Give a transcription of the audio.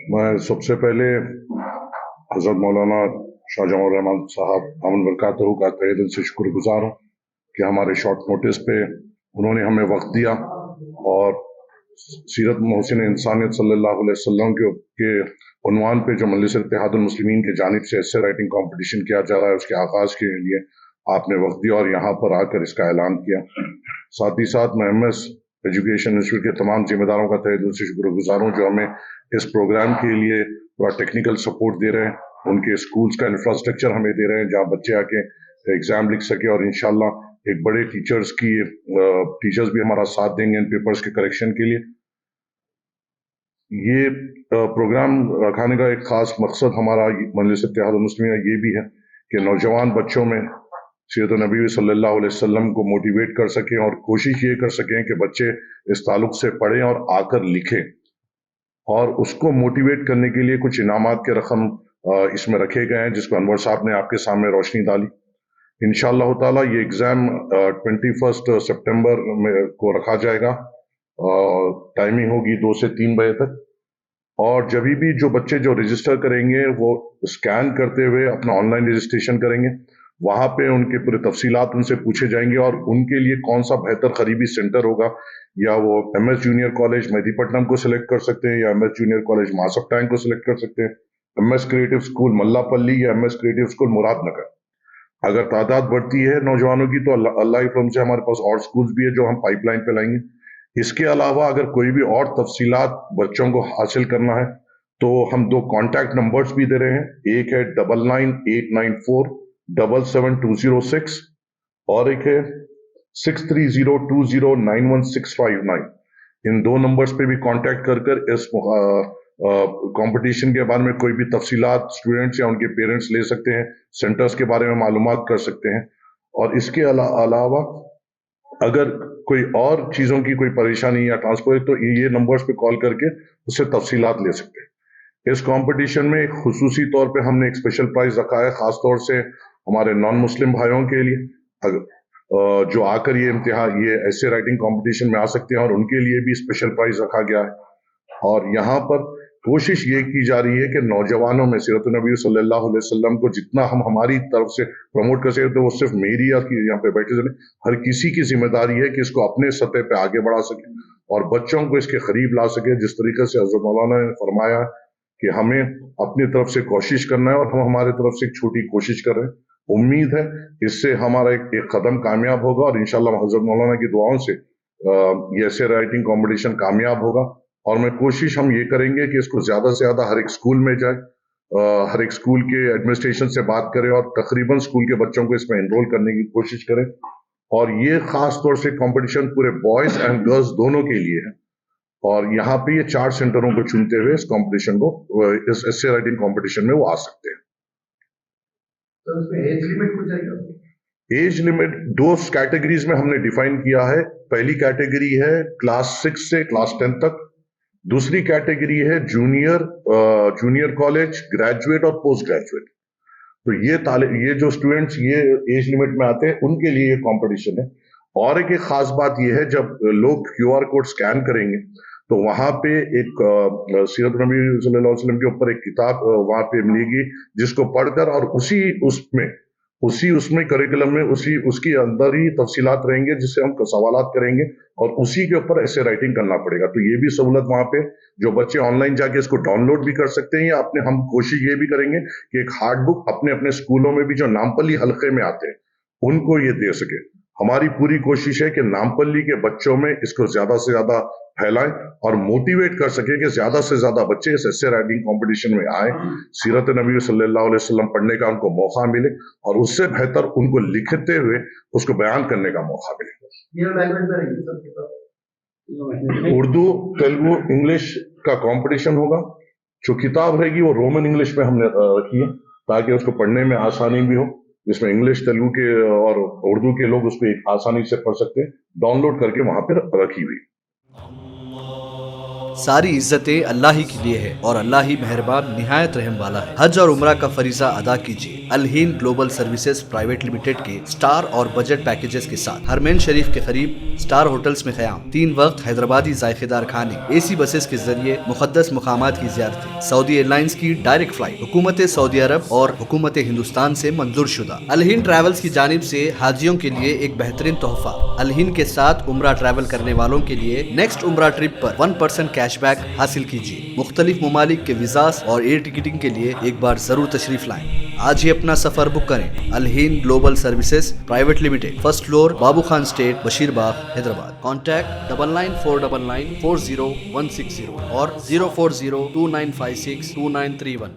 मैं सबसे पहले हज़रत मौलाना शाहजहां रहमान साहब अमन बरकातहू का तहे दिल से शुक्रगुजार हूँ कि हमारे शॉर्ट नोटिस पे उन्होंने हमें वक्त दिया और सीरत मोहसिन इंसानियत सल्लल्लाहु अलैहि वसल्लम के उन्वान पे जो मजलिस इत्तेहादुल मुस्लिमीन की जानिब से एस्से राइटिंग कंपटीशन किया जा रहा है उसके आगाज के लिए आपने वक्त दिया और यहाँ पर आकर इसका ऐलान किया। साथ ही साथ मैं MS एजुकेशन इंस्टीट्यूट के तमाम जिम्मेदारों का तहे दिल से शुक्रगुजार हूँ जो हमें इस प्रोग्राम के लिए पूरा टेक्निकल सपोर्ट दे रहे हैं। उनके स्कूल्स का इंफ्रास्ट्रक्चर हमें दे रहे हैं जहाँ बच्चे आके एग्जाम लिख सके और इंशाल्लाह एक बड़े टीचर्स भी हमारा साथ देंगे इन पेपर्स के करेक्शन के लिए। ये प्रोग्राम रखाने का एक खास मकसद हमारा मजलिस इत्तेहादुल मुस्लिमीन ये भी है कि नौजवान बच्चों में सीरत नबी सल्लल्लाहु अलैहि वसल्लम को मोटिवेट कर सकें और कोशिश ये कर सकें कि बच्चे इस ताल्लुक से पढ़ें और आकर लिखें। और उसको मोटिवेट करने के लिए कुछ इनामात के रकम इसमें रखे गए हैं जिसको अनवर साहब ने आपके सामने रोशनी डाली। इंशाअल्लाह ताला ये एग्जाम 21 सितंबर में को रखा जाएगा। टाइमिंग होगी 2 से 3 बजे तक और जब भी जो बच्चे जो रजिस्टर करेंगे वो स्कैन करते हुए अपना ऑनलाइन रजिस्ट्रेशन करेंगे। वहां पे उनके पूरे तफसीलात उनसे पूछे जाएंगे और उनके लिए कौन सा बेहतर करीबी सेंटर होगा, या वो MS जूनियर कॉलेज मेहदीपट्टनम को सिलेक्ट कर सकते हैं या MS जूनियर कॉलेज मासफ टैंक को सिलेक्ट कर सकते हैं, MS क्रिएटिव स्कूल मल्लापल्ली या MS क्रिएटिव स्कूल मुरादनगर। अगर तादाद बढ़ती है नौजवानों की तो अल्लाह के फज़ल से हमारे पास और स्कूल्स भी है जो हम पाइपलाइन पे लाएंगे। इसके अलावा अगर कोई भी और तफसीलात बच्चों को हासिल करना है तो हम 2 कॉन्टैक्ट नंबर्स भी दे रहे हैं, एक है 99,894,77,206 और एक है 6302091659। इन 2 नंबर्स पे भी कांटेक्ट कर इस कंपटीशन के बारे में कोई भी तफसीलात स्टूडेंट्स या उनके पेरेंट्स ले सकते हैं, सेंटर्स के बारे में मालूमात कर सकते हैं। और इसके अलावा अगर कोई और चीजों की कोई परेशानी या ट्रांसपोर्ट तो ये नंबर्स पे कॉल करके उससे तफसीलात ले सकते हैं। इस कंपटीशन में खुसूसी तौर पे हमने एक स्पेशल प्राइज रखा है खास तौर से हमारे नॉन मुस्लिम भाइयों के लिए जो आकर ये ऐसे राइटिंग कंपटीशन में आ सकते हैं और उनके लिए भी स्पेशल प्राइज रखा गया है। और यहाँ पर कोशिश ये की जा रही है कि नौजवानों में सीरत नबी सल्लल्लाहु अलैहि वसल्लम को जितना हम हमारी तरफ से प्रमोट कर सके तो वो सिर्फ मेरी या यहाँ पे बैठे हर किसी की जिम्मेदारी है कि इसको अपने सतह पे आगे बढ़ा सके और बच्चों को इसके करीब ला सके। जिस तरीके से हज़रत मौलाना ने फरमाया कि हमें अपनी तरफ से कोशिश करना है और हम हमारे तरफ से एक छोटी कोशिश कर रहे हैं। उम्मीद है इससे हमारा एक कदम कामयाब होगा और इंशाल्लाह हज़रत मौलाना की दुआओं से ये ऐसे राइटिंग कंपटीशन कामयाब होगा। और मैं कोशिश हम ये करेंगे कि इसको ज्यादा से ज्यादा हर एक स्कूल में जाए, हर एक स्कूल के एडमिनिस्ट्रेशन से बात करें और तकरीबन स्कूल के बच्चों को इसमें एनरोल करने की कोशिश करें। और ये खास तौर से कंपटीशन पूरे बॉयज एंड गर्ल्स दोनों के लिए है और यहाँ पे ये 4 सेंटरों को चुनते हुए इस कंपटीशन को इस एस्से राइटिंग कंपटीशन में वो आ सकते हैं। तो उसमें एज लिमिट कुछ है? एज लिमिट 2 कैटेगरीज में हमने डिफाइन किया है। पहली कैटेगरी है क्लास 6 से क्लास 10 तक, दूसरी कैटेगरी है जूनियर कॉलेज, ग्रेजुएट और पोस्ट ग्रेजुएट। तो ये जो स्टूडेंट्स ये एज लिमिट में आते हैं उनके लिए ये कंपटीशन है। और एक खास बात ये है जब लोग QR कोड स्कैन करेंगे तो वहां पे एक सीरत नबी सल्लल्लाहु अलैहि वसल्लम के ऊपर एक किताब वहां पे मिलेगी जिसको पढ़कर और उसमें करिकुलम में उसके अंदर ही तफसीलात रहेंगे जिससे हम सवालात करेंगे और उसी के ऊपर ऐसे राइटिंग करना पड़ेगा। तो ये भी सहूलत वहां पे जो बच्चे ऑनलाइन जाके इसको डाउनलोड भी कर सकते हैं या हम कोशिश ये भी करेंगे कि एक हार्ड बुक अपने अपने स्कूलों में भी जो नामपल्ली हल्के में आते हैं उनको ये दे सके। हमारी पूरी कोशिश है कि नामपल्ली के बच्चों में इसको ज्यादा से ज्यादा फैलाएं और मोटिवेट कर सके कि ज्यादा से ज्यादा बच्चे इस ऐसे राइटिंग कंपटीशन में आए, सीरत नबी सल्लल्लाहु अलैहि वसल्लम पढ़ने का उनको मौका मिले और उससे बेहतर उनको लिखते हुए उसको बयान करने का मौका मिले। उर्दू, तेलुगु, इंग्लिश का कंपटीशन होगा। जो किताब रहेगी वो रोमन इंग्लिश में हमने रखी है ताकि उसको पढ़ने में आसानी भी हो, जिसमें इंग्लिश, तेलुगु के और उर्दू के लोग उसको एक आसानी से पढ़ सकते हैं, डाउनलोड करके वहां पर रखी हुई। ساری عزتیں اللہ ہی کے لیے ہے اور اللہ ہی مہربان نہایت رحم والا ہے۔ حج اور عمرہ کا فریضہ ادا کیجیے الہند گلوبل سروسز پرائیویٹ لمیٹڈ کے سٹار اور بجٹ پیکیجز کے ساتھ۔ حرمین شریف کے قریب سٹار ہوٹلز میں قیام، 3 وقت حیدرآبادی ذائقے دار کھانے، اے سی بسز کے ذریعے مقدس مقامات کی زیارتیں، سعودی ایئر لائنز کی ڈائریکٹ فلائٹ، حکومت سعودی عرب اور حکومت ہندوستان سے منظور شدہ۔ الہند ٹریولز کی جانب سے حاجیوں کے لیے ایک بہترین تحفہ، الہند کے ساتھ عمرہ ٹریول کرنے والوں کے لیے نیکسٹ عمرہ ٹرپ پر 1% کیش بیک حاصل کیجیے۔ مختلف ممالک کے ویزاز اور ایئر ٹکٹنگ کے لیے ایک بار ضرور تشریف لائیں۔ آج ہی اپنا سفر بک کریں۔ Alhind global services private limited, first floor, Babu Khan estate, Bashir Bagh, Hyderabad. Contact 9949940160 اور 04029562931۔